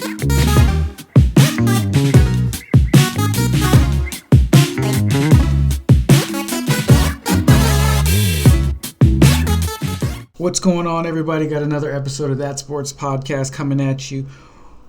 What's going on, everybody? Got another episode of That Sports Podcast coming at you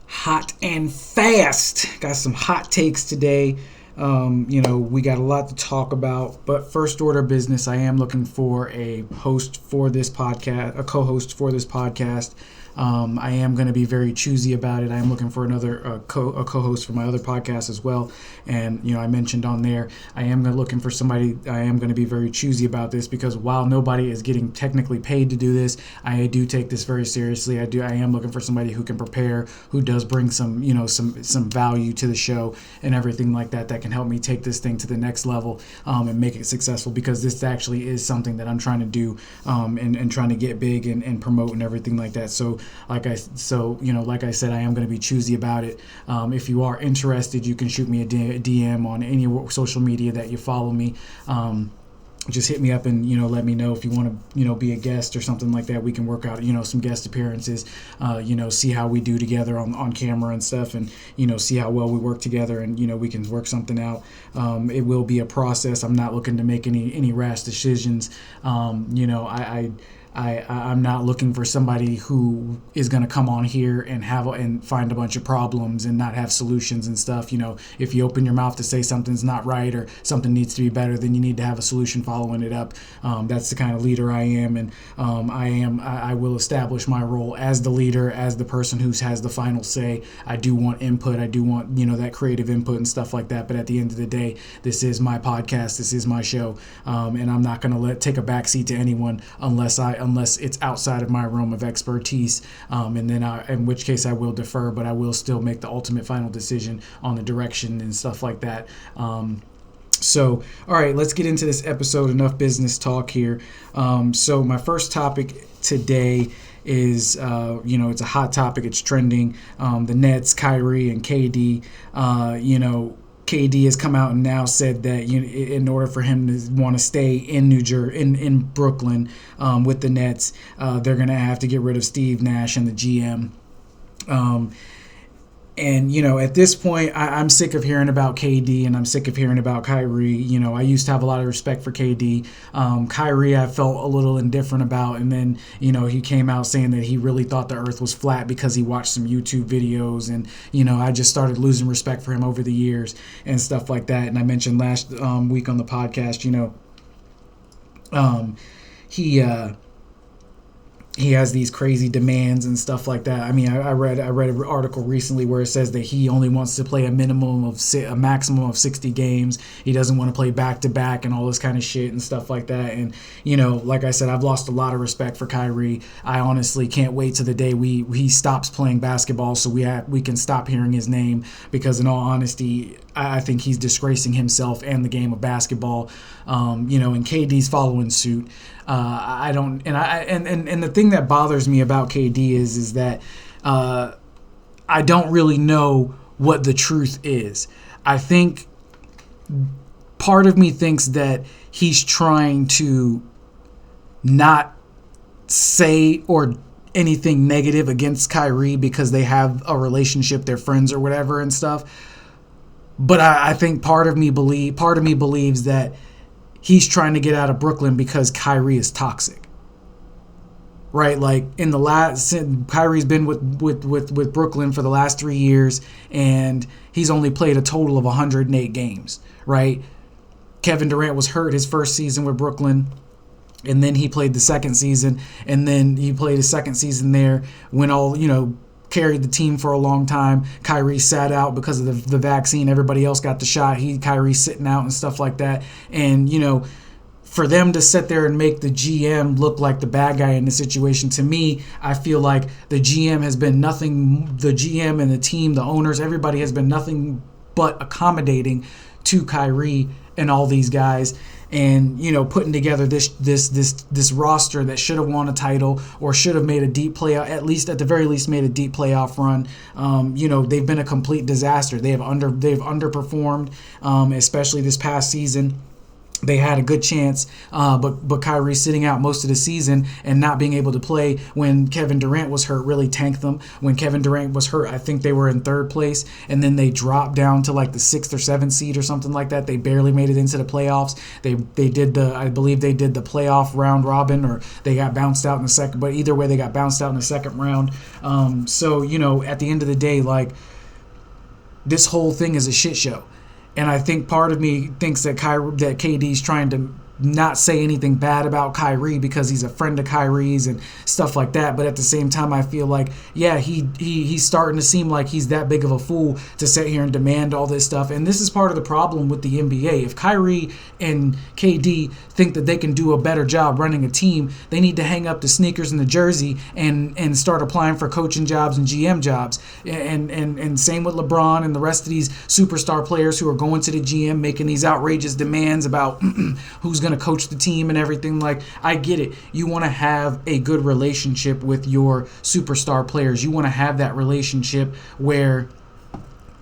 hot and fast. Got some hot takes today. We got a lot to talk about, but first order of business, I am looking for a host for this podcast, a co-host for this podcast. I am going to be very choosy about it. I am looking for another co-host for my other podcast as well. And, I mentioned on there, I am looking for somebody. I am going to be very choosy about this because while nobody is getting technically paid to do this, I do take this very seriously. I am looking for somebody who can prepare, who does bring some value to the show and everything like that can help me take this thing to the next level and make it successful, because this actually is something that I'm trying to do and trying to get big and promote and everything like that. So like I said, I am going to be choosy about it. If you are interested, you can shoot me a DM on any social media that you follow me. Just hit me up and, let me know if you want to, be a guest or something like that. We can work out, some guest appearances, see how we do together on camera and stuff, and, see how well we work together, and, we can work something out. It will be a process. I'm not looking to make any rash decisions. I'm not looking for somebody who is going to come on here and find a bunch of problems and not have solutions and stuff. If you open your mouth to say something's not right or something needs to be better, then you need to have a solution following it up. That's the kind of leader I am, and I will establish my role as the leader, as the person who has the final say. I do want input. I do want that creative input and stuff like that. But at the end of the day, this is my podcast. This is my show, and I'm not going to take a backseat to anyone unless it's outside of my realm of expertise, and then in which case I will defer, but I will still make the ultimate final decision on the direction and stuff like that. So, all right, let's get into this episode. Enough business talk here. So my first topic today is, it's a hot topic. It's trending. The Nets, Kyrie, and KD, KD has come out and now said that in order for him to want to stay in in Brooklyn with the Nets, they're going to have to get rid of Steve Nash and the GM. And, at this point, I'm sick of hearing about KD and I'm sick of hearing about Kyrie. I used to have a lot of respect for KD. Kyrie, I felt a little indifferent about. And then, he came out saying that he really thought the earth was flat because he watched some YouTube videos. And, I just started losing respect for him over the years and stuff like that. And I mentioned last week on the podcast, he has these crazy demands and stuff like that. I mean, I read an article recently where it says that he only wants to play a maximum of 60 games. He doesn't want to play back-to-back and all this kind of shit and stuff like that. And, like I said, I've lost a lot of respect for Kyrie. I honestly can't wait to the day he stops playing basketball so we can stop hearing his name, because in all honesty, I think he's disgracing himself and the game of basketball. And KD's following suit. And the thing that bothers me about KD is that I don't really know what the truth is. I think part of me thinks that he's trying to not say or anything negative against Kyrie because they have a relationship, they're friends or whatever and stuff. But I think part of me believes that he's trying to get out of Brooklyn because Kyrie is toxic, right? Like Kyrie's been with Brooklyn for the last 3 years, and he's only played a total of 108 games, right? Kevin Durant was hurt his first season with Brooklyn, and then he played the second season, and then he played his second season there when carried the team for a long time. Kyrie sat out because of the vaccine. Everybody else got the shot. Kyrie's sitting out and stuff like that. And, for them to sit there and make the GM look like the bad guy in the situation, to me, I feel like the GM has been nothing, the GM and the team, the owners, everybody has been nothing but accommodating to Kyrie and all these guys. And, putting together this roster that should have won a title or should have made a deep playoff, at the very least made a deep playoff run. They've been a complete disaster. They've underperformed, especially this past season. they had a good chance, but Kyrie sitting out most of the season and not being able to play when Kevin Durant was hurt really tanked them. When Kevin Durant was hurt, I think they were in third place, and then they dropped down to like the 6th or 7th seed or something like that. They barely made it into the playoffs. I believe they did the playoff round robin, or they got bounced out in the second. But either way, they got bounced out in the second round. So at the end of the day, like, this whole thing is a shit show. And I think part of me thinks that KD's trying to not say anything bad about Kyrie because he's a friend of Kyrie's and stuff like that. But at the same time, I feel like, yeah, he's starting to seem like he's that big of a fool to sit here and demand all this stuff. And this is part of the problem with the NBA. If Kyrie and KD think that they can do a better job running a team, they need to hang up the sneakers and the jersey and start applying for coaching jobs and GM jobs. And same with LeBron and the rest of these superstar players who are going to the GM making these outrageous demands about who's going to coach the team and everything. Like, I get it. You want to have a good relationship with your superstar players. You want to have that relationship where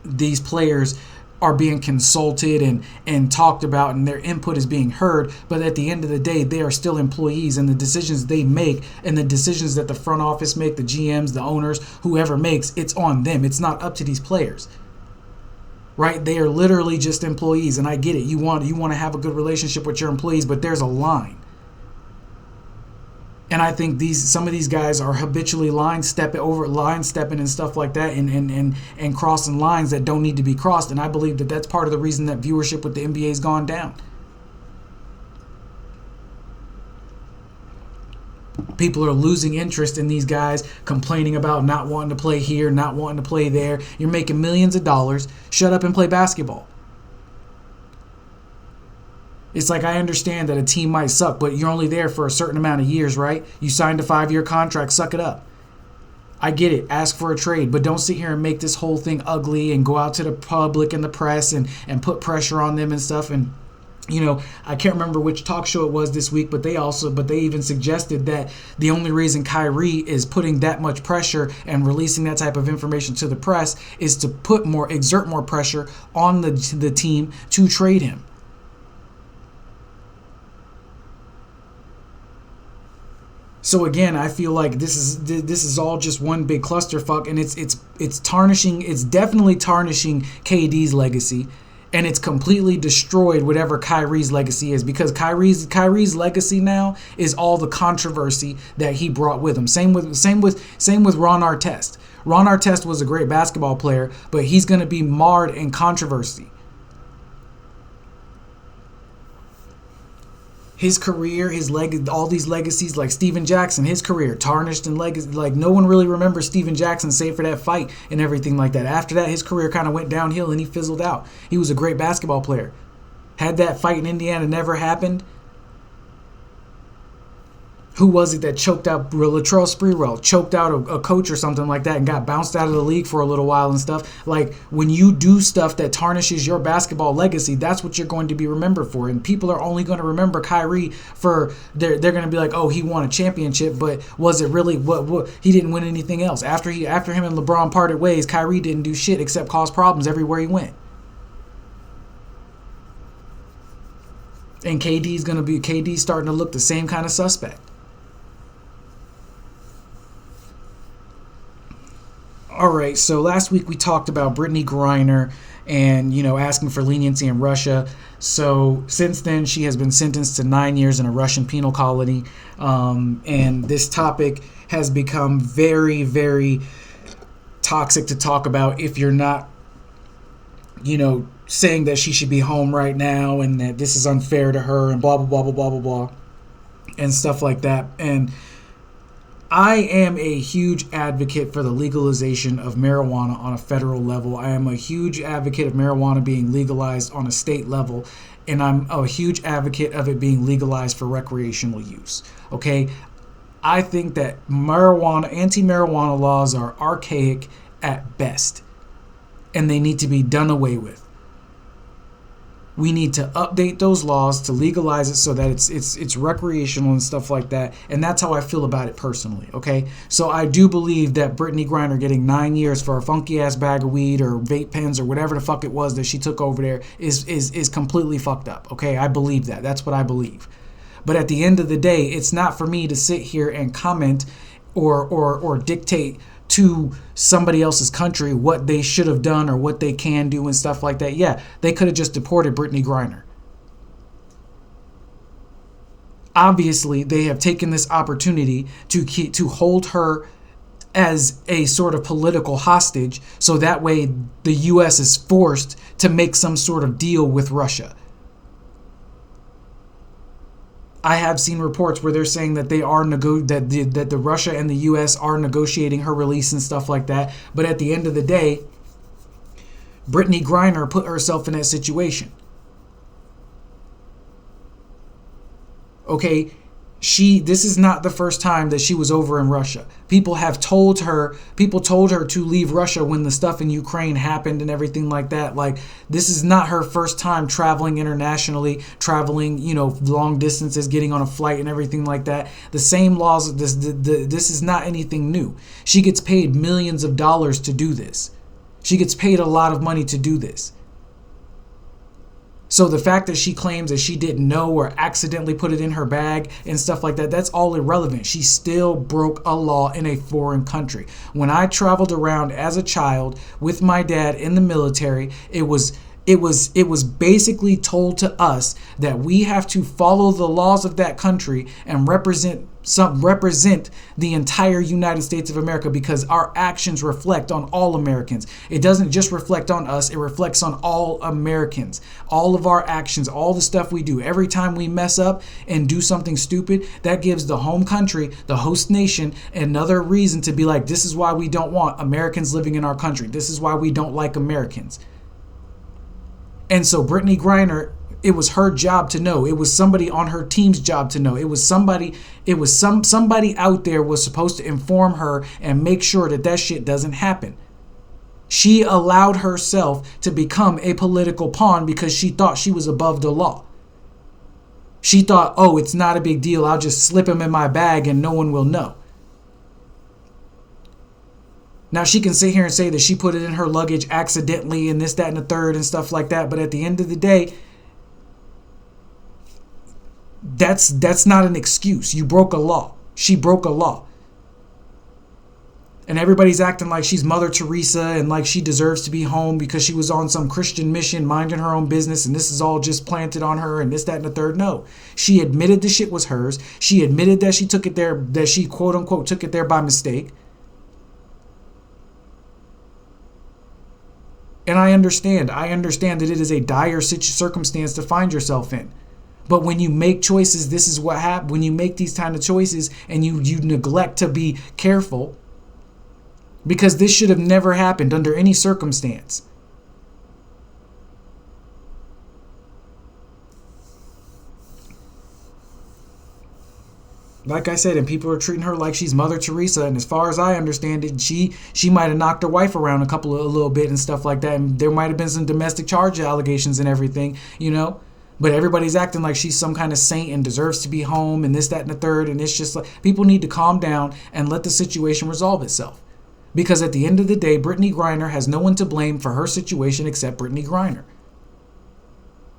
these players are being consulted and talked about and their input is being heard. But at the end of the day, they are still employees, and the decisions they make and the decisions that the front office make, the GMs, the owners, whoever makes, it's on them. It's not up to these players. Right? They are literally just employees, and I get it. You want to have a good relationship with your employees, but there's a line. And I think some of these guys are habitually line stepping and stuff like that, and crossing lines that don't need to be crossed. And I believe that that's part of the reason that viewership with the NBA has gone down. People are losing interest in these guys, complaining about not wanting to play here, not wanting to play there. You're making millions of dollars. Shut up and play basketball. It's like, I understand that a team might suck, but you're only there for a certain amount of years, right? You signed a 5-year contract. Suck it up. I get it. Ask for a trade, but don't sit here and make this whole thing ugly and go out to the public and the press and put pressure on them and stuff. And I can't remember which talk show it was this week, but they even suggested that the only reason Kyrie is putting that much pressure and releasing that type of information to the press is to exert more pressure on the team to trade him. So again, I feel like this is all just one big clusterfuck, and it's tarnishing. It's definitely tarnishing KD's legacy. And it's completely destroyed whatever Kyrie's legacy is, because Kyrie's legacy now is all the controversy that he brought with him. Same with Ron Artest. Ron Artest was a great basketball player, but he's going to be marred in controversy. His career, all these legacies, like Steven Jackson, his career tarnished in legacy. Like, no one really remembers Steven Jackson save for that fight and everything like that. After that, his career kind of went downhill and he fizzled out. He was a great basketball player. Had that fight in Indiana never happened, who was it that choked out Latrell Sprewell, choked out a coach or something like that and got bounced out of the league for a little while and stuff? Like, when you do stuff that tarnishes your basketball legacy, that's what you're going to be remembered for. And people are only going to remember Kyrie for, they're going to be like, oh, he won a championship, but was it really what he didn't win anything else? After him and LeBron parted ways, Kyrie didn't do shit except cause problems everywhere he went. And KD's starting to look the same kind of suspect. All right, so last week we talked about Brittany Griner and, asking for leniency in Russia. So since then, she has been sentenced to 9 years in a Russian penal colony. And this topic has become very, very toxic to talk about if you're not, saying that she should be home right now and that this is unfair to her and blah, blah, blah, blah, blah, blah, blah, and stuff like that. And I am a huge advocate for the legalization of marijuana on a federal level. I am a huge advocate of marijuana being legalized on a state level, and I'm a huge advocate of it being legalized for recreational use. Okay? I think that anti-marijuana laws are archaic at best, and they need to be done away with. We need to update those laws to legalize it so that it's recreational and stuff like that. And that's how I feel about it personally, okay? So I do believe that Brittany Griner getting 9 years for a funky-ass bag of weed or vape pens or whatever the fuck it was that she took over there is completely fucked up, okay? I believe that. That's what I believe. But at the end of the day, it's not for me to sit here and comment or dictate to somebody else's country what they should have done or what they can do and stuff like that. Yeah, they could have just deported Brittany Griner. Obviously, they have taken this opportunity to hold her as a sort of political hostage, so that way the U.S. is forced to make some sort of deal with Russia. I have seen reports where they're saying that they are that the Russia and the U.S. are negotiating her release and stuff like that. But at the end of the day, Brittany Griner put herself in that situation. Okay, this is not the first time that she was over in Russia. People told her to leave Russia when the stuff in Ukraine happened and everything like that. Like, this is not her first time traveling internationally, traveling, long distances, getting on a flight and everything like that. The same laws, this is not anything new. She gets paid millions of dollars to do this. She gets paid a lot of money to do this. So the fact that she claims that she didn't know or accidentally put it in her bag and stuff like that, that's all irrelevant. She still broke a law in a foreign country. When I traveled around as a child with my dad in the military, it was basically told to us that we have to follow the laws of that country and represent the entire United States of America, because our actions reflect on all Americans. It doesn't just reflect on us, it reflects on all Americans. All of our actions, all the stuff we do, every time we mess up and do something stupid, that gives the home country, the host nation, another reason to be like, this is why we don't want Americans living in our country. This is why we don't like Americans. And so Brittany Griner, it was her job to know. It was somebody on her team's job to know. It was somebody out there was supposed to inform her and make sure that shit doesn't happen. She allowed herself to become a political pawn because she thought she was above the law. She thought, oh, it's not a big deal. I'll just slip him in my bag and no one will know. Now, she can sit here and say that she put it in her luggage accidentally and this, that, and the third and stuff like that. But at the end of the day, that's not an excuse. You broke a law. She broke a law. And everybody's acting like she's Mother Teresa and like she deserves to be home because she was on some Christian mission minding her own business and this is all just planted on her and this, that, and the third. No. She admitted the shit was hers. She admitted that she took it there, that she quote unquote took it there by mistake. And I understand that it is a dire circumstance to find yourself in. But when you make choices, this is what happens. When you make these kind of choices and you neglect to be careful, because this should have never happened under any circumstance. Like I said, and people are treating her like she's Mother Teresa. And as far as I understand it, she might have knocked her wife around a little bit and stuff like that. And there might have been some domestic charge allegations and everything, But everybody's acting like she's some kind of saint and deserves to be home and this, that, and the third. And it's just like people need to calm down and let the situation resolve itself. Because at the end of the day, Brittany Griner has no one to blame for her situation except Brittany Griner.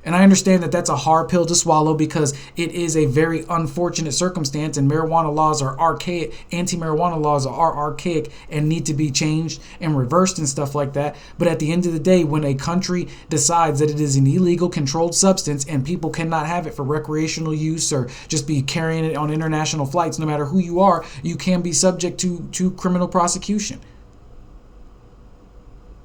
And I understand that that's a hard pill to swallow because it is a very unfortunate circumstance and marijuana laws are archaic. Anti-marijuana laws are archaic and need to be changed and reversed and stuff like that. But at the end of the day, when a country decides that it is an illegal controlled substance and people cannot have it for recreational use or just be carrying it on international flights, no matter who you are, you can be subject to criminal prosecution.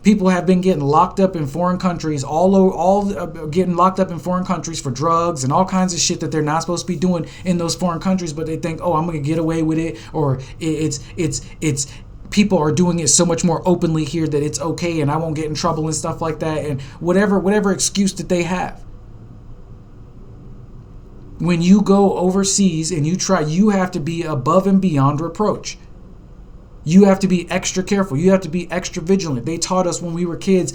People have been getting locked up in foreign countries, getting locked up in foreign countries for drugs and all kinds of shit that they're not supposed to be doing in those foreign countries, but they think, oh, I'm going to get away with it, or it's people are doing it so much more openly here that it's okay and I won't get in trouble and stuff like that, and whatever excuse that they have. When you go overseas and you have to be above and beyond reproach. You have to be extra careful. You have to be extra vigilant. They taught us when we were kids,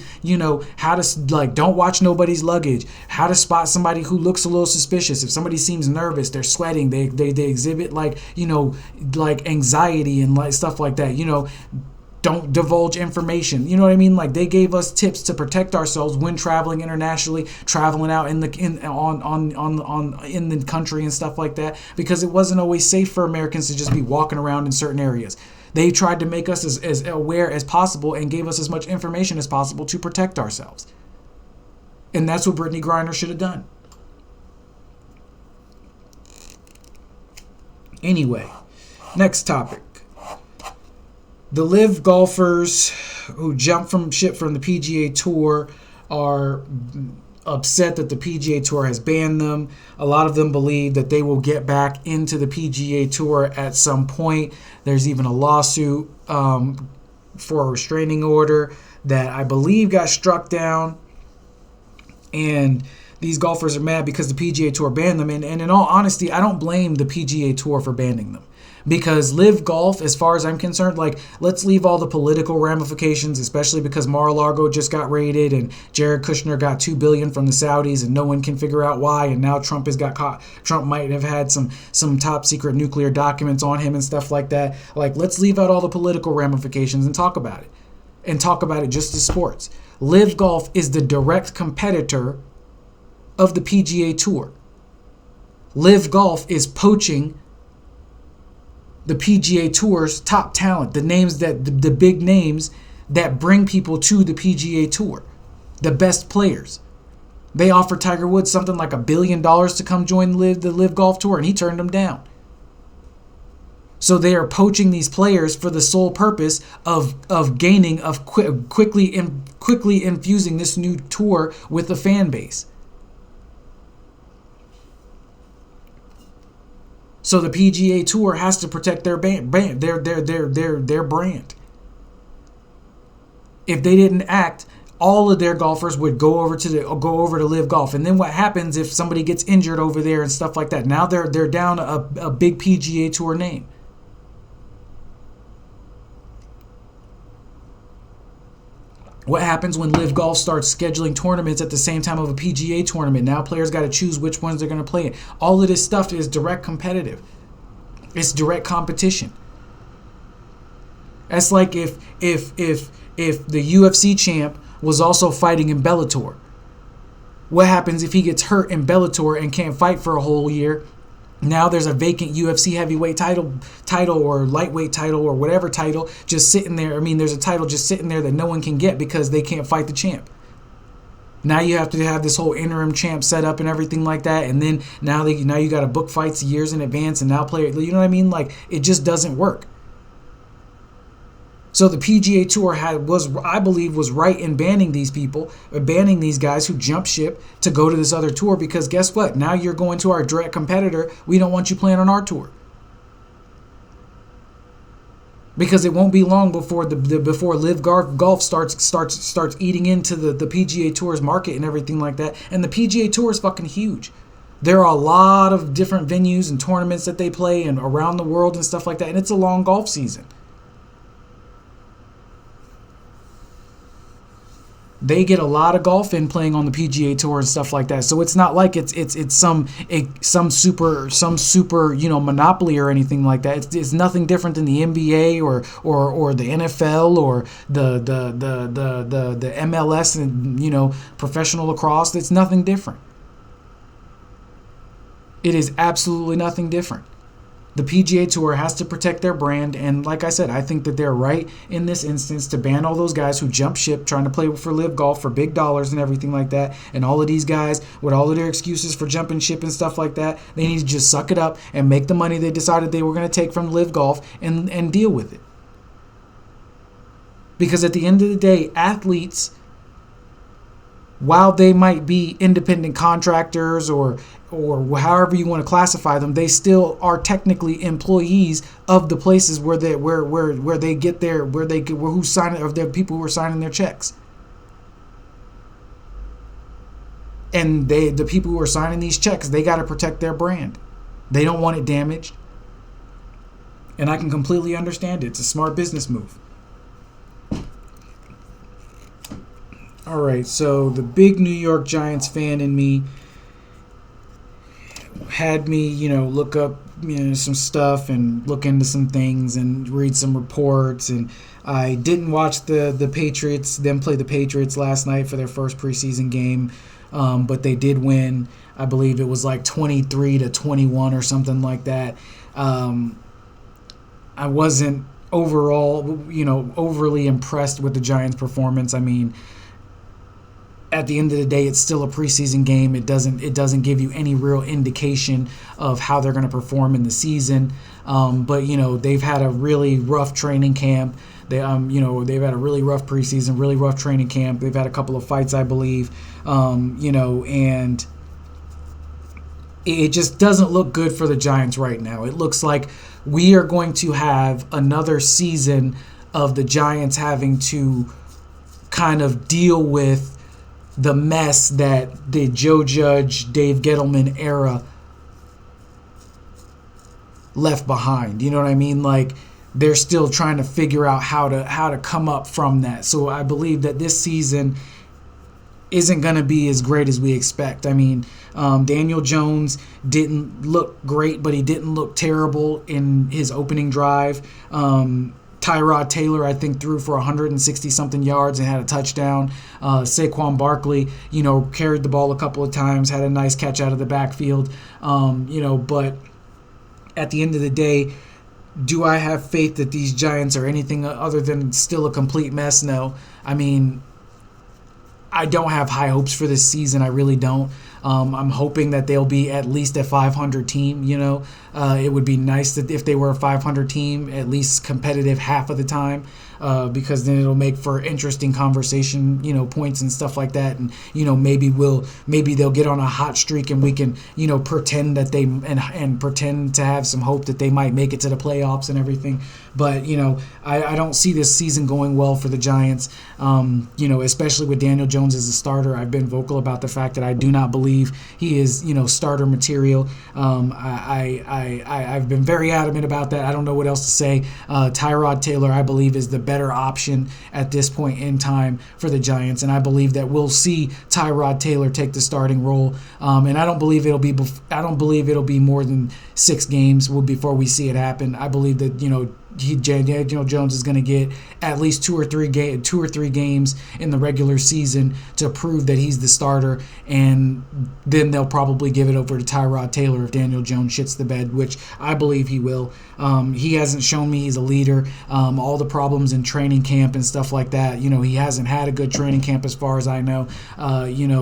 how to, don't watch nobody's luggage, how to spot somebody who looks a little suspicious. If somebody seems nervous, they're sweating, they exhibit like anxiety and stuff like that. Don't divulge information. You know what I mean? Like, they gave us tips to protect ourselves when traveling internationally, traveling out in the country and stuff like that, because it wasn't always safe for Americans to just be walking around in certain areas. They tried to make us as aware as possible and gave us as much information as possible to protect ourselves. And that's what Brittany Griner should have done. Anyway, next topic. The LIV golfers who jumped from ship from the PGA Tour are upset that the PGA Tour has banned them. A lot of them believe that they will get back into the PGA Tour at some point. There's even a lawsuit for a restraining order that I believe got struck down. And these golfers are mad because the PGA Tour banned them. And in all honesty, I don't blame the PGA Tour for banning them. Because LIV Golf, as far as I'm concerned, let's leave all the political ramifications, especially because Mar-a-Lago just got raided and Jared Kushner got $2 billion from the Saudis and no one can figure out why. And now Trump has got caught. Trump might have had some top secret nuclear documents on him and stuff like that. Let's leave out all the political ramifications and talk about it. And talk about it just as sports. LIV Golf is the direct competitor of the PGA Tour. LIV Golf is poaching the PGA Tour's top talent, the names the big names that bring people to the PGA Tour, the best players. They offered Tiger Woods something like $1 billion to come join the LIV Golf Tour, and he turned them down. So they are poaching these players for the sole purpose of quickly infusing this new tour with a fan base. So the PGA Tour has to protect their brand. If they didn't act, all of their golfers would go over to LIV Golf. And then what happens if somebody gets injured over there and stuff like that? Now they're down a big PGA Tour name. What happens when LIV Golf starts scheduling tournaments at the same time of a PGA tournament? Now players got to choose which ones they're going to play in. All of this stuff is direct competitive. It's direct competition. That's like if the UFC champ was also fighting in Bellator. What happens if he gets hurt in Bellator and can't fight for a whole year? Now there's a vacant UFC heavyweight title or lightweight title or whatever title just sitting there. I mean, there's a title just sitting there that no one can get because they can't fight the champ. Now you have to have this whole interim champ set up and everything like that. And then now you got to book fights years in advance and now play it. You know what I mean? It just doesn't work. So the PGA Tour I believe was right in banning these people, or banning these guys who jump ship to go to this other tour, because guess what? Now you're going to our direct competitor. We don't want you playing on our tour. Because it won't be long before before LIV Golf starts eating into the PGA Tour's market and everything like that. And the PGA Tour is fucking huge. There are a lot of different venues and tournaments that they play and around the world and stuff like that. And it's a long golf season. They get a lot of golf in playing on the PGA Tour and stuff like that. So it's not like it's some super monopoly or anything like that. It's nothing different than the NBA or the NFL or the MLS and professional lacrosse. It's nothing different. It is absolutely nothing different. The PGA Tour has to protect their brand, and like I said, I think that they're right in this instance to ban all those guys who jump ship trying to play for LIV Golf for big dollars and everything like that. And all of these guys, with all of their excuses for jumping ship and stuff like that, they need to just suck it up and make the money they decided they were going to take from LIV Golf and deal with it. Because at the end of the day, athletes, while they might be independent contractors or however you want to classify them, they still are technically employees of the places where the people who are signing their checks. And the people who are signing these checks, they got to protect their brand. They don't want it damaged. And I can completely understand it. It's a smart business move. All right, so the big New York Giants fan in me had me, look up, some stuff and look into some things and read some reports. And I didn't watch the Patriots, them play the Patriots last night for their first preseason game, but they did win. I believe it was like 23-21 or something like that. I wasn't overall, overly impressed with the Giants' performance. I mean, at the end of the day, it's still a preseason game. It doesn't give you any real indication of how they're going to perform in the season. But they've had a really rough training camp. They've had a really rough preseason, really rough training camp. They've had a couple of fights, I believe. And it just doesn't look good for the Giants right now. It looks like we are going to have another season of the Giants having to kind of deal with the mess that the Joe Judge, Dave Gettleman era left behind. You know what I mean? Like, they're still trying to figure out how to come up from that. So I believe that this season isn't going to be as great as we expect. I mean, Daniel Jones didn't look great, but he didn't look terrible in his opening drive. Tyrod Taylor, I think, threw for 160-something yards and had a touchdown. Saquon Barkley, carried the ball a couple of times, had a nice catch out of the backfield. But at the end of the day, do I have faith that these Giants are anything other than still a complete mess? No. I mean, I don't have high hopes for this season. I really don't. I'm hoping that they'll be at least a 500 team. It would be nice that if they were a 500 team, at least competitive half of the time, because then it'll make for interesting conversation, points and stuff like that. And maybe they'll get on a hot streak and we can pretend that they and pretend to have some hope that they might make it to the playoffs and everything. But I don't see this season going well for the Giants. Especially with Daniel Jones as a starter. I've been vocal about the fact that I do not believe he is starter material. I've been very adamant about that. I don't know what else to say. Tyrod Taylor, I believe, is the better option at this point in time for the Giants, and I believe that we'll see Tyrod Taylor take the starting role. And I don't believe it'll be more than 6 games before we see it happen. I believe that Daniel Jones is going to get at least 2 or 3 games in the regular season to prove that he's the starter, and then they'll probably give it over to Tyrod Taylor if Daniel Jones shits the bed, which I believe he will. He hasn't shown me he's a leader. All the problems in training camp and stuff like that, he hasn't had a good training camp as far as I know.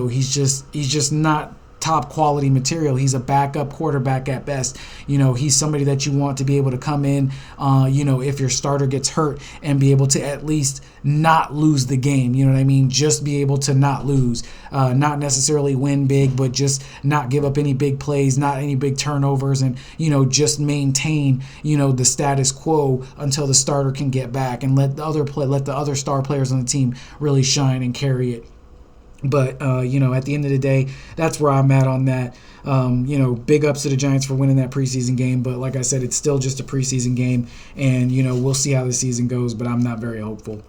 He's just not top quality material. He's a backup quarterback at best. He's somebody that you want to be able to come in, if your starter gets hurt and be able to at least not lose the game. You know what I mean? Just be able to not lose, not necessarily win big, but just not give up any big plays, not any big turnovers, and, just maintain, the status quo until the starter can get back and let the other star players on the team really shine and carry it. But, at the end of the day, that's where I'm at on that. Big ups to the Giants for winning that preseason game. But like I said, it's still just a preseason game. And, we'll see how the season goes. But I'm not very hopeful.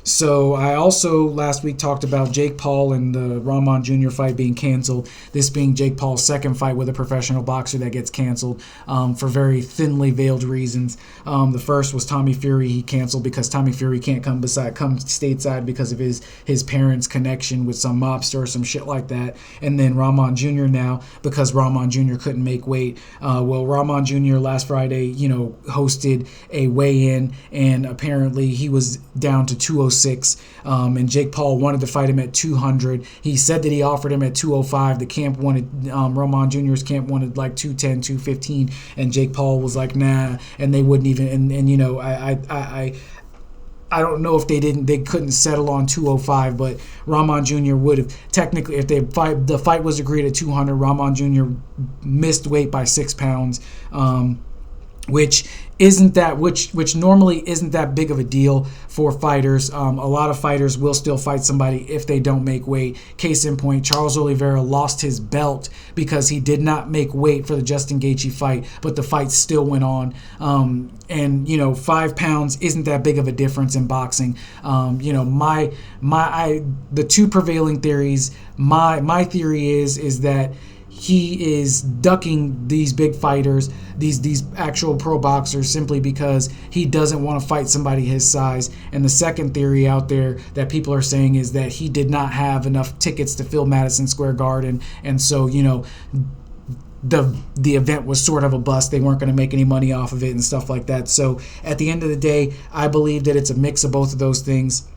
So I also last week talked about Jake Paul and the Rahman Jr. fight being canceled. This being Jake Paul's second fight with a professional boxer that gets canceled for very thinly veiled reasons. The first was Tommy Fury. He canceled because Tommy Fury can't come stateside because of his parents' connection with some mobster or some shit like that. And then Rahman Jr. now because Rahman Jr. couldn't make weight. Rahman Jr. last Friday, hosted a weigh-in, and apparently he was down to 206. And Jake Paul wanted to fight him at 200. He said that he offered him at 205. The camp wanted, Rahman Jr.'s camp wanted like 210, 215, and Jake Paul was like, nah, and they wouldn't even, I don't know if they couldn't settle on 205, but Rahman Jr. would have technically, if the fight was agreed at 200, Rahman Jr. missed weight by 6 pounds. which normally isn't that big of a deal for fighters. A lot of fighters will still fight somebody if they don't make weight. Case in point, Charles Oliveira lost his belt because he did not make weight for the Justin Gaethje fight, but the fight still went on. And 5 pounds isn't that big of a difference in boxing. The two prevailing theories. My theory is that he is ducking these big fighters, these actual pro boxers, simply because he doesn't want to fight somebody his size. And the second theory out there that people are saying is that he did not have enough tickets to fill Madison Square Garden, and so the event was sort of a bust. They weren't going to make any money off of it and stuff like that. So at the end of the day, I believe that it's a mix of both of those things.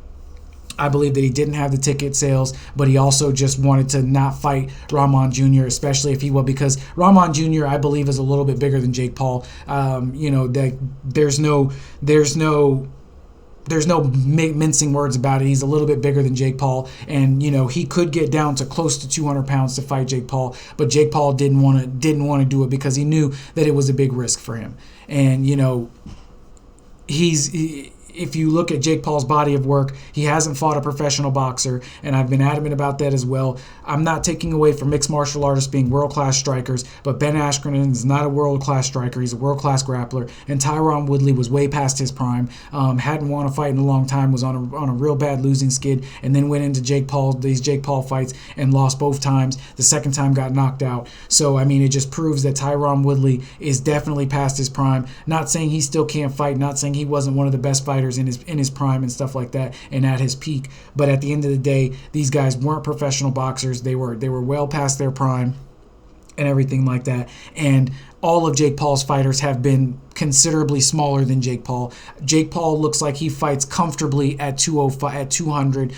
I believe that he didn't have the ticket sales, but he also just wanted to not fight Rahman Jr., especially if he will, because Rahman Jr., I believe, is a little bit bigger than Jake Paul. That there's no mincing words about it. He's a little bit bigger than Jake Paul, and he could get down to close to 200 pounds to fight Jake Paul, but Jake Paul didn't want to do it because he knew that it was a big risk for him. And if you look at Jake Paul's body of work, he hasn't fought a professional boxer, and I've been adamant about that as well. I'm not taking away from mixed martial artists being world-class strikers, but Ben Askren is not a world-class striker. He's a world-class grappler, and Tyron Woodley was way past his prime, hadn't won a fight in a long time, was on a real bad losing skid, and then went into these Jake Paul fights and lost both times. The second time got knocked out. So, it just proves that Tyron Woodley is definitely past his prime. Not saying he still can't fight, not saying he wasn't one of the best fighters in his prime and stuff like that and at his peak, but at the end of the day, these guys weren't professional boxers. They were well past their prime and everything like that. And all of Jake Paul's fighters have been considerably smaller than Jake Paul. Jake Paul looks like he fights comfortably at 205, at 200,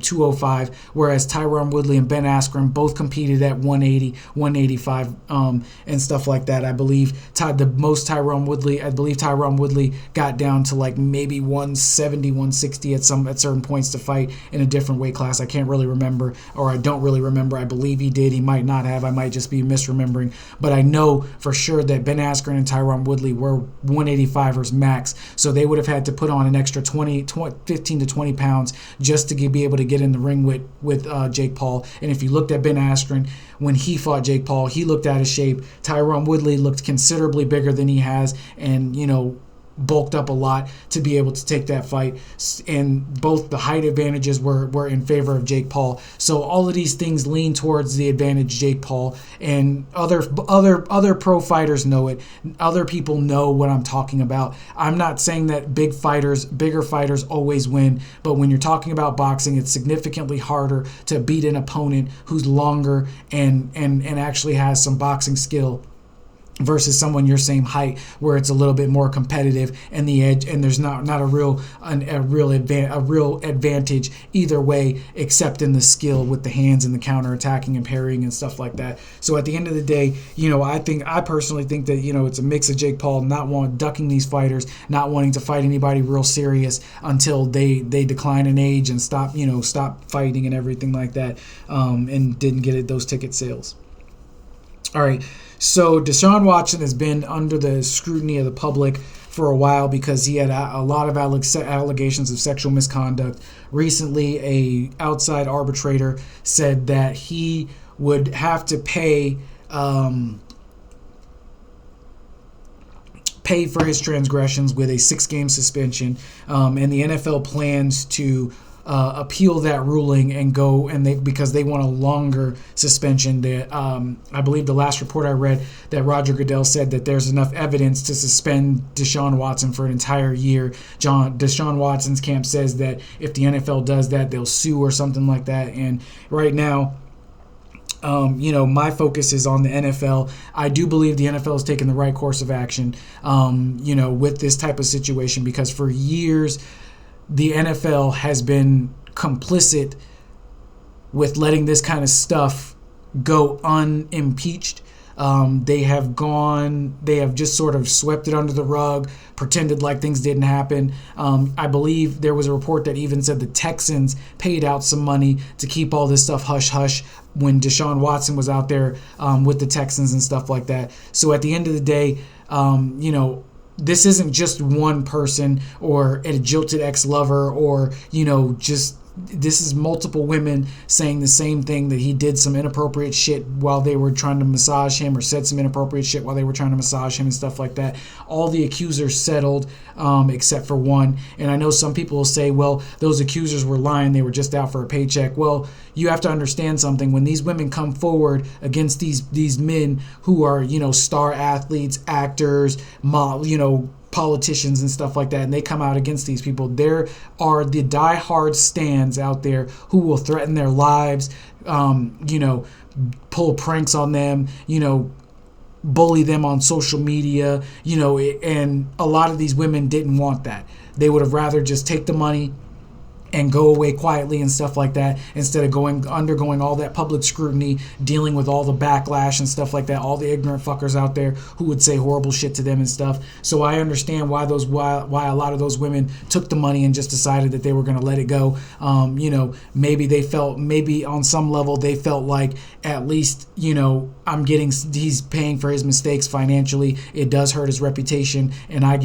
205, whereas Tyron Woodley and Ben Askren both competed at 180, 185, and stuff like that. I believe Tyron Woodley got down to like maybe 170, 160 at certain points to fight in a different weight class. I can't really remember, or I don't really remember. I believe he did. He might not have. I might just be misremembering. But I know for sure that Ben Askren and Tyron Woodley were 185ers max, so they would have had to put on an extra 15 to 20 pounds just to be able to get in the ring with Jake Paul. And if you looked at Ben Askren when he fought Jake Paul, he looked out of shape. Tyron Woodley looked considerably bigger than he has, and bulked up a lot to be able to take that fight, and both the height advantages were in favor of Jake Paul. So all of these things lean towards the advantage Jake Paul, and other pro fighters know it. Other people know what I'm talking about. I'm not saying that bigger fighters always win, but when you're talking about boxing, it's significantly harder to beat an opponent who's longer and actually has some boxing skill versus someone your same height, where it's a little bit more competitive and the edge, and there's not a real advantage either way, except in the skill with the hands and the counter attacking and parrying and stuff like that. So at the end of the day, I personally think that it's a mix of Jake Paul ducking these fighters, not wanting to fight anybody real serious until they decline in age and stop fighting and everything like that, and didn't get those ticket sales. All right. So Deshaun Watson has been under the scrutiny of the public for a while because he had a lot of allegations of sexual misconduct. Recently, a outside arbitrator said that he would have to pay for his transgressions with a 6-game suspension, and the NFL plans to appeal that ruling because they want a longer suspension. That I believe the last report I read that Roger Goodell said that there's enough evidence to suspend Deshaun Watson for an entire year. Deshaun Watson's camp says that if the NFL does that, they'll sue or something like that. And right now, my focus is on the NFL. I do believe the NFL has taken the right course of action, with this type of situation, because for years the NFL has been complicit with letting this kind of stuff go unimpeached. They have just sort of swept it under the rug, pretended like things didn't happen. I believe there was a report that even said the Texans paid out some money to keep all this stuff hush-hush when Deshaun Watson was out there with the Texans and stuff like that. So at the end of the day, this isn't just one person or a jilted ex-lover or, just this is multiple women saying the same thing, that he did some inappropriate shit while they were trying to massage him, or said some inappropriate shit while they were trying to massage him and stuff like that. All the accusers settled except for one. And I know some people will say, well, those accusers were lying, they were just out for a paycheck. Well, you have to understand something. When these women come forward against these men who are, star athletes, actors, politicians and stuff like that, and they come out against these people, there are the diehard stands out there who will threaten their lives, pull pranks on them, bully them on social media, and a lot of these women didn't want that. They would have rather just take the money and go away quietly and stuff like that, instead of undergoing all that public scrutiny, dealing with all the backlash and stuff like that, all the ignorant fuckers out there who would say horrible shit to them and stuff. So I understand why a lot of those women took the money and just decided that they were going to let it go. Maybe on some level they felt like, at least, he's paying for his mistakes financially. It does hurt his reputation, and I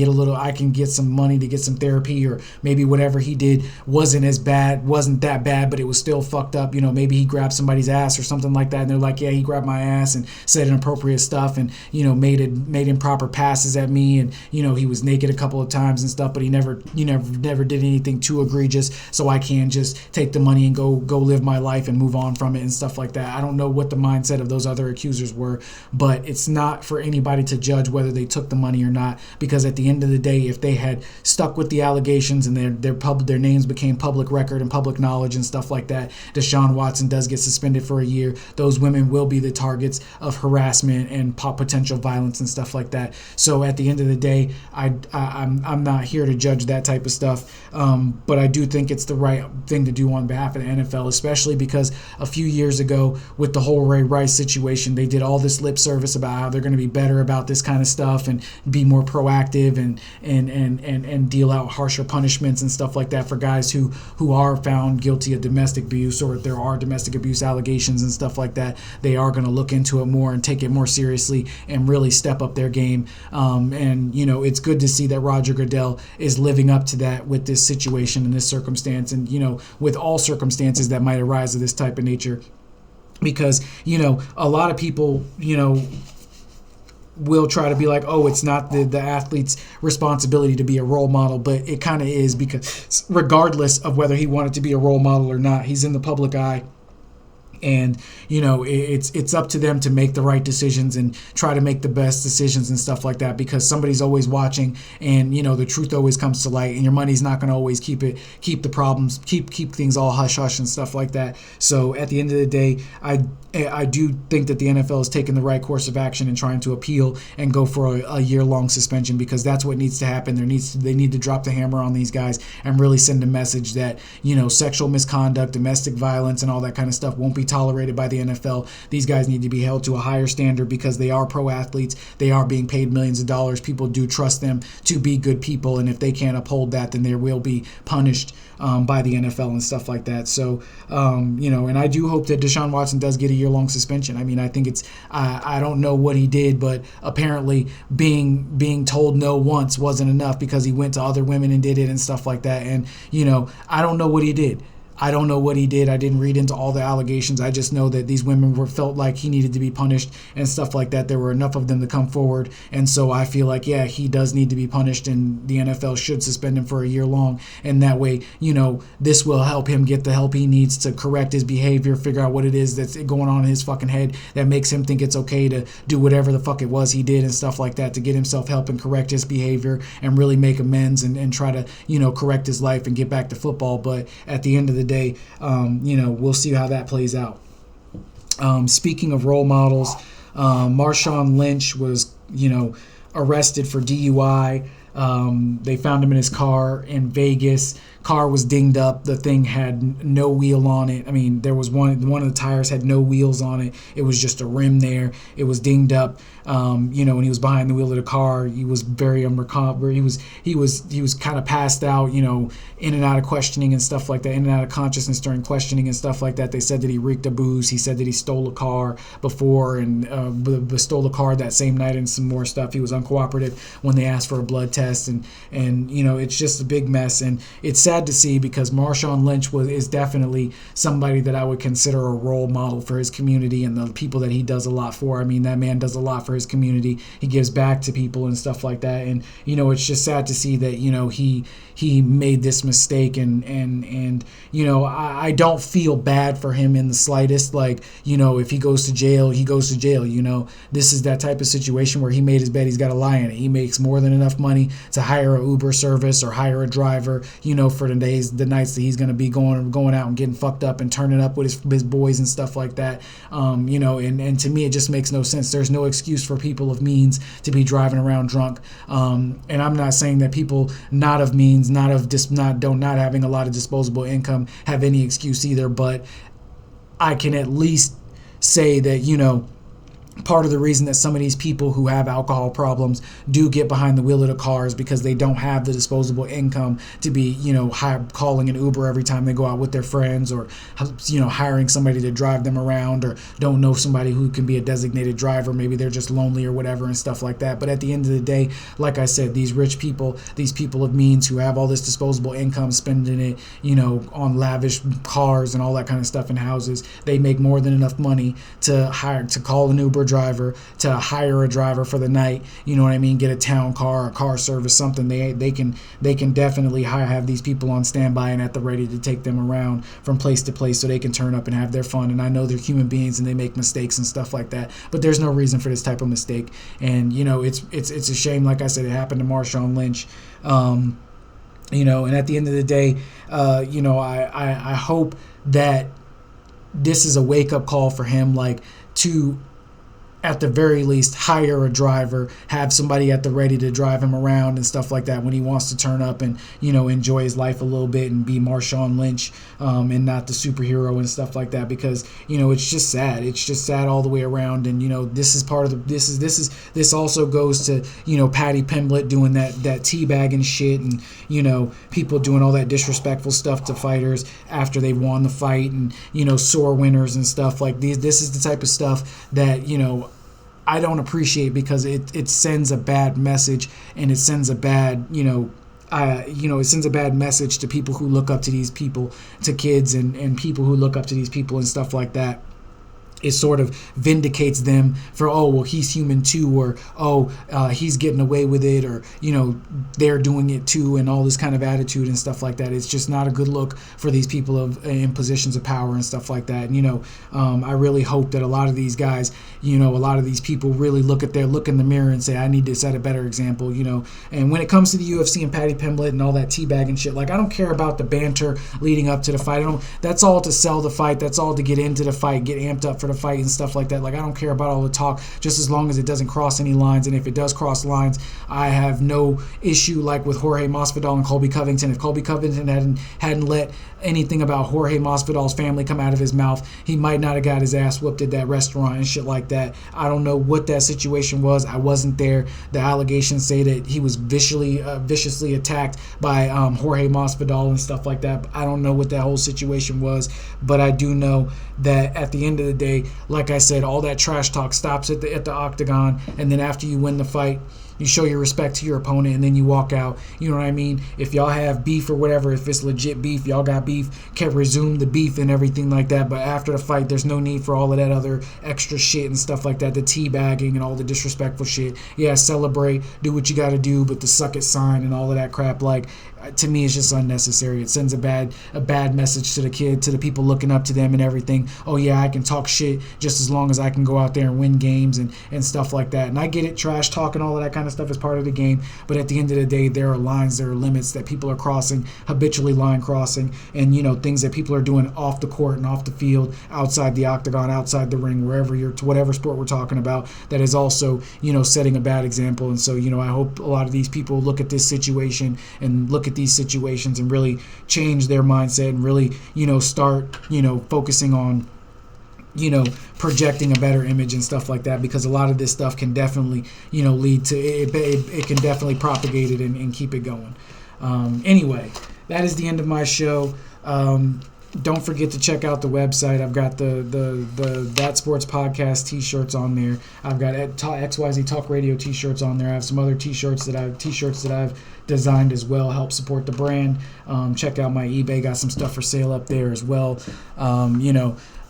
can get some money to get some therapy, or maybe whatever he did wasn't that bad, but it was still fucked up. Maybe he grabbed somebody's ass or something like that, and they're like, yeah, he grabbed my ass and said inappropriate stuff, and made improper passes at me, and he was naked a couple of times and stuff, but he never did anything too egregious, so I can just take the money and go live my life and move on from it and stuff like that. I don't know what the mindset of those other accusers were, but it's not for anybody to judge whether they took the money or not, because at the end of the day, if they had stuck with the allegations and their names became public record and public knowledge and stuff like that, Deshaun Watson does get suspended for a year. Those women will be the targets of harassment and potential violence and stuff like that. So at the end of the day, I'm not here to judge that type of stuff, but I do think it's the right thing to do on behalf of the NFL, especially because a few years ago with the whole Ray Rice situation, they did all this lip service about how they're going to be better about this kind of stuff and be more proactive and deal out harsher punishments and stuff like that for guys who are found guilty of domestic abuse, or if there are domestic abuse allegations and stuff like that. They are going to look into it more and take it more seriously and really step up their game. It's good to see that Roger Goodell is living up to that with this situation and this circumstance, and with all circumstances that might arise of this type of nature. Because, a lot of people, will try to be like, oh, it's not the athlete's responsibility to be a role model, but it kind of is, because regardless of whether he wanted to be a role model or not, he's in the public eye. And it's up to them to make the right decisions and try to make the best decisions and stuff like that, because somebody's always watching, and the truth always comes to light, and your money's not going to always keep the problems, keep things all hush hush and stuff like that. So at the end of the day, I do think that the NFL has taken the right course of action in trying to appeal and go for a year-long suspension, because that's what needs to happen. They need to drop the hammer on these guys and really send a message that sexual misconduct, domestic violence, and all that kind of stuff won't be tolerated by the NFL. These guys need to be held to a higher standard, because they are pro athletes. They are being paid millions of dollars. People do trust them to be good people, and if they can't uphold that, then they will be punished by the NFL and stuff like that. So, and I do hope that Deshaun Watson does get a year-long suspension. I mean, I think I don't know what he did, but apparently being told no once wasn't enough, because he went to other women and did it and stuff like that. And, I don't know what he did. I didn't read into all the allegations. I just know that these women felt like he needed to be punished and stuff like that. There were enough of them to come forward. And so I feel like, yeah, he does need to be punished, and the NFL should suspend him for a year long. And that way, this will help him get the help he needs to correct his behavior, figure out what it is that's going on in his fucking head that makes him think it's okay to do whatever the fuck it was he did and stuff like that, to get himself help and correct his behavior and really make amends and try to, correct his life and get back to football. But at the end of the day, we'll see how that plays out. Speaking of role models, Marshawn Lynch was, arrested for DUI. They found him in his car in Vegas. Car was dinged up. The thing had no wheel on it. I mean, there was one of the tires had no wheels on it. It was just a rim there. It was dinged up. When he was behind the wheel of the car, he was very unrecoverable. He was kind of passed out, in and out of questioning and stuff like that, in and out of consciousness during questioning and stuff like that. They said that he reeked of booze. He said that he stole a car before and stole a car that same night and some more stuff. He was uncooperative when they asked for a blood test, and it's just a big mess. And it's sad to see, because Marshawn Lynch is definitely somebody that I would consider a role model for his community and the people that he does a lot for. I mean, that man does a lot for his community. He gives back to people and stuff like that. And it's just sad to see that he made this mistake, and I don't feel bad for him in the slightest. Like, if he goes to jail, he goes to jail. This is that type of situation where he made his bed, he's got to lie in it. He makes more than enough money to hire an Uber service or hire a driver, for the nights that he's going to be going out and getting fucked up and turning up with his boys and stuff like that. And to me, it just makes no sense. There's no excuse for people of means to be driving around drunk. And I'm not saying that people not of means, not having a lot of disposable income have any excuse either, but I can at least say that, part of the reason that some of these people who have alcohol problems do get behind the wheel of the cars because they don't have the disposable income to be, calling an Uber every time they go out with their friends, or, hiring somebody to drive them around, or don't know somebody who can be a designated driver. Maybe they're just lonely or whatever and stuff like that. But at the end of the day, like I said, these rich people, these people of means who have all this disposable income, spending it, on lavish cars and all that kind of stuff in houses, they make more than enough money to call an Uber driver, to hire a driver for the night, get a town car, a car service, something. They can definitely have these people on standby and at the ready to take them around from place to place so they can turn up and have their fun. And I know they're human beings and they make mistakes and stuff like that, but there's no reason for this type of mistake. And it's a shame. Like I said, it happened to Marshawn Lynch. And at the end of the day, I hope that this is a wake-up call for him, like, to, at the very least, hire a driver, have somebody at the ready to drive him around and stuff like that when he wants to turn up and, enjoy his life a little bit and be Marshawn Lynch, and not the superhero and stuff like that, because, it's just sad. It's just sad all the way around. And, this is part of this also goes to, Patty Pimblett doing that teabagging shit, and, people doing all that disrespectful stuff to fighters after they won the fight, and, sore winners and stuff like these. This is the type of stuff that, I don't appreciate, because it sends a bad message, and it sends a bad, it sends a bad message to people who look up to these people, to kids and people who look up to these people and stuff like that. It sort of vindicates them for, oh, well, he's human too, or, he's getting away with it, or, they're doing it too, and all this kind of attitude and stuff like that. It's just not a good look for these people in positions of power and stuff like that. And, I really hope that a lot of these guys, a lot of these people really look in the mirror and say, I need to set a better example, And when it comes to the UFC and Patty Pimblett and all that teabagging shit, like, I don't care about the banter leading up to the fight. That's all to sell the fight. That's all to get into the fight, get amped up for the fight and stuff like that. Like, I don't care about all the talk, just as long as it doesn't cross any lines. And if it does cross lines, I have no issue, like with Jorge Masvidal and Colby Covington. If Colby Covington hadn't let anything about Jorge Masvidal's family come out of his mouth, he might not have got his ass whooped at that restaurant and shit like that. I don't know what that situation was. I wasn't there. The allegations say that he was viciously attacked by Jorge Masvidal and stuff like that. I don't know what that whole situation was, but I do know that at the end of the day, like I said, all that trash talk stops at the octagon, and then after you win the fight, you show your respect to your opponent, and then you walk out. You know what I mean? If y'all have beef or whatever, if it's legit beef, y'all got beef, can resume the beef and everything like that. But after the fight, there's no need for all of that other extra shit and stuff like that, the teabagging and all the disrespectful shit. Yeah, celebrate, do what you got to do, but the suck it sign and all of that crap, like, to me, it's just unnecessary. It sends a bad message to the kid, to the people looking up to them and everything. Oh yeah, I can talk shit just as long as I can go out there and win games and stuff like that. And I get it, trash talk and all of that kind of of stuff is part of the game, but at the end of the day, there are lines, there are limits that people are crossing, habitually line crossing, and things that people are doing off the court and off the field, outside the octagon, outside the ring, wherever whatever sport we're talking about, that is also setting a bad example. And so I hope a lot of these people look at this situation and look at these situations and really change their mindset and really start focusing on projecting a better image and stuff like that, because a lot of this stuff can definitely lead to it can definitely propagate it and keep it going. Anyway, that is the end of my show. Don't forget to check out the website. I've got the That Sports Podcast t-shirts on there. I've got XYZ Talk Radio t-shirts on there. I have some other t-shirts that I've designed as well, help support the brand. Check out my eBay, got some stuff for sale up there as well.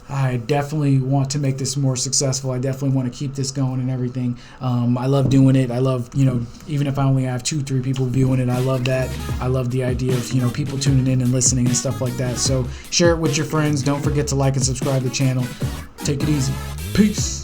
I definitely want to make this more successful. I definitely want to keep this going and everything. I love doing it. I love, even if I only have 2-3 people viewing it, I love that. I love the idea of, people tuning in and listening and stuff like that. So share it with your friends. Don't forget to like and subscribe to the channel. Take it easy. Peace.